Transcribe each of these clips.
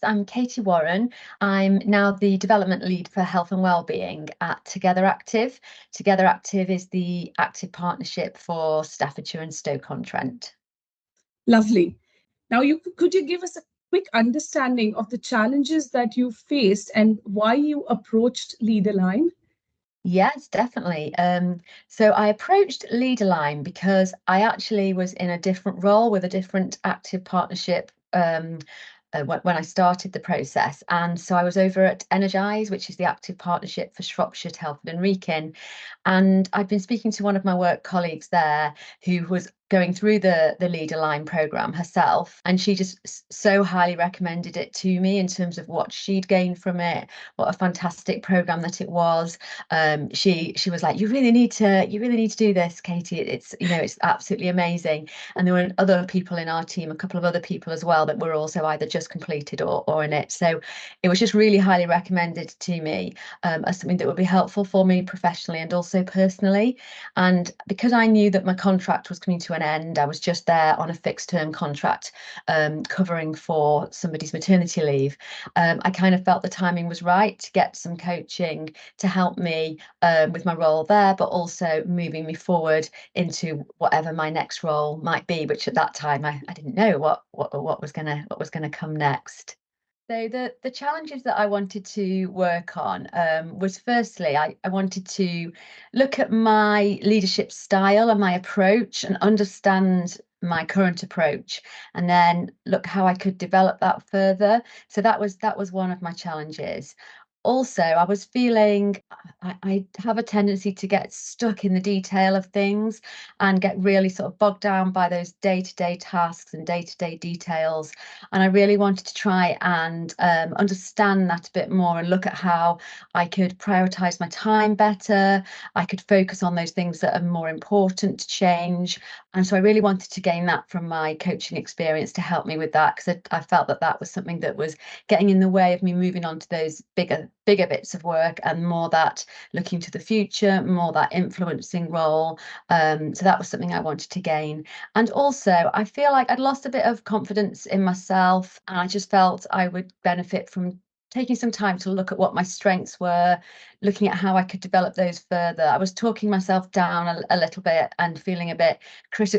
I'm Katy Warren. I'm now the development lead for health and wellbeing at Together Active. Together Active is the active partnership for Staffordshire and Stoke-on-Trent. Lovely. Now, could you give us a quick understanding of the challenges that you faced and why you approached LeaderLine? Yes, definitely. So I approached LeaderLine because I actually was in a different role with a different active partnership when I started the process. And so I was over at Energize, which is the active partnership for Shropshire, Telford and Wrekin. And I'd been speaking to one of my work colleagues there who was going through the LeaderLine program herself. And she just so highly recommended it to me in terms of what she'd gained from it, what a fantastic program that it was. She was like, you really need to do this, Katy. It's absolutely amazing. And there were other people in our team, a couple of other people as well, that were also either just completed or in it. So it was just really highly recommended to me as something that would be helpful for me professionally and also personally. And because I knew that my contract was coming to an end, I was just there on a fixed term contract covering for somebody's maternity leave. I kind of felt the timing was right to get some coaching to help me with my role there, but also moving me forward into whatever my next role might be, which at that time I didn't know what was gonna come next. So the challenges that I wanted to work on was firstly, I wanted to look at my leadership style and my approach and understand my current approach, and then look how I could develop that further. So that was one of my challenges. Also, I was feeling I have a tendency to get stuck in the detail of things and get really sort of bogged down by those day-to-day tasks and day-to-day details. And I really wanted to try and understand that a bit more and look at how I could prioritize my time better. I could focus on those things that are more important to change. And so I really wanted to gain that from my coaching experience to help me with that, because I felt that that was something that was getting in the way of me moving on to those bigger bits of work, and more that looking to the future, more that influencing role. So that was something I wanted to gain. And also, I feel like I'd lost a bit of confidence in myself, and I just felt I would benefit from taking some time to look at what my strengths were, looking at how I could develop those further. I was talking myself down a little bit and feeling a bit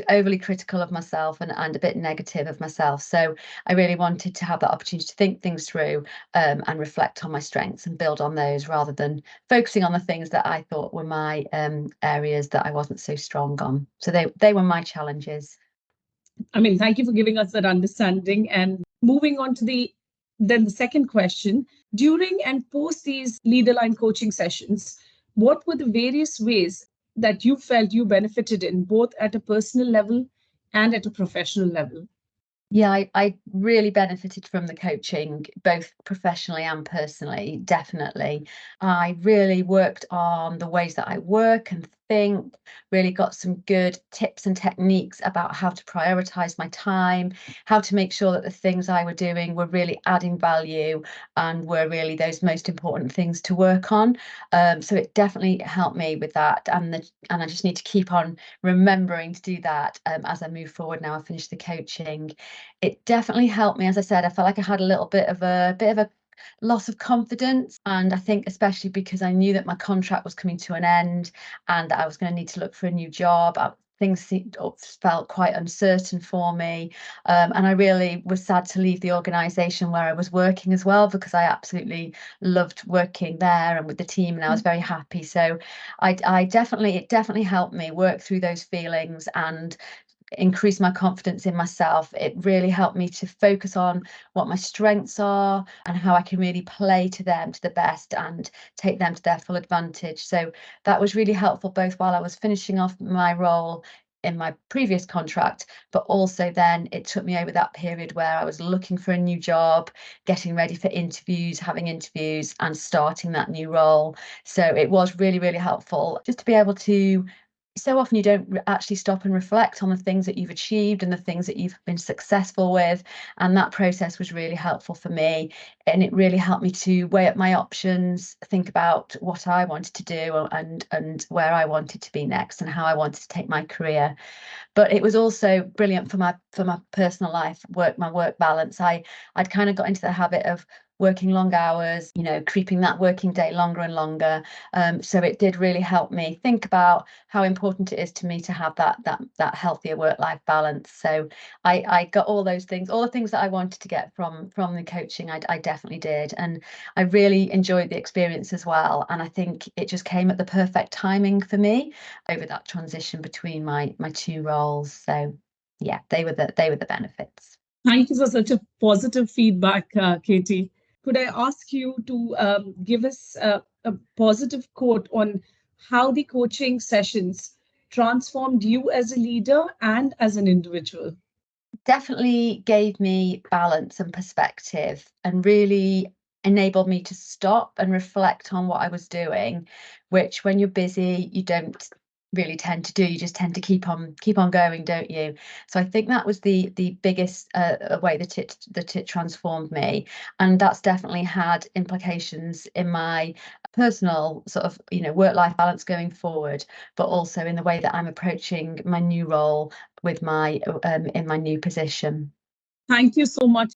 overly critical of myself and a bit negative of myself. So I really wanted to have that opportunity to think things through and reflect on my strengths and build on those, rather than focusing on the things that I thought were my areas that I wasn't so strong on. So they were my challenges. I mean, thank you for giving us that understanding. And moving on to the second question, during and post these LeaderLine coaching sessions, what were the various ways that you felt you benefited in, both at a personal level and at a professional level? Yeah, I really benefited from the coaching, both professionally and personally, definitely. I really worked on the ways that I work and think, really got some good tips and techniques about how to prioritize my time, how to make sure that the things I were doing were really adding value and were really those most important things to work on. So it definitely helped me with that. And I just need to keep on remembering to do that as I move forward now. I finished the coaching. It definitely helped me. As I said, I felt like I had a little bit of a loss of confidence, and I think especially because I knew that my contract was coming to an end and that I was going to need to look for a new job. Felt quite uncertain for me, and I really was sad to leave the organisation where I was working as well, because I absolutely loved working there and with the team, and I was very happy. So it definitely helped me work through those feelings and increase my confidence in myself. It really helped me to focus on what my strengths are and how I can really play to them to the best and take them to their full advantage. So that was really helpful, both while I was finishing off my role in my previous contract, but also then it took me over that period where I was looking for a new job, getting ready for interviews, having interviews and starting that new role. So it was really, really helpful just to be able to so often you don't actually stop and reflect on the things that you've achieved and the things that you've been successful with. And that process was really helpful for me. And it really helped me to weigh up my options, think about what I wanted to do and where I wanted to be next and how I wanted to take my career. But it was also brilliant for my personal life, my work balance. I'd kind of got into the habit of working long hours, creeping that working day longer and longer. So it did really help me think about how important it is to me to have that healthier work-life balance. So I got all those things, all the things that I wanted to get from the coaching, I definitely did. And I really enjoyed the experience as well. And I think it just came at the perfect timing for me over that transition between my two roles. So yeah, they were the benefits. Thank you for such a positive feedback, Katie. Could I ask you to give us a positive quote on how the coaching sessions transformed you as a leader and as an individual? Definitely gave me balance and perspective and really enabled me to stop and reflect on what I was doing, which when you're busy, you don't really tend to do. You just tend to keep on going, don't you? So I think that was the biggest way that it transformed me, and that's definitely had implications in my personal sort of work-life balance going forward, but also in the way that I'm approaching my new role with my in my new position. Thank you so much.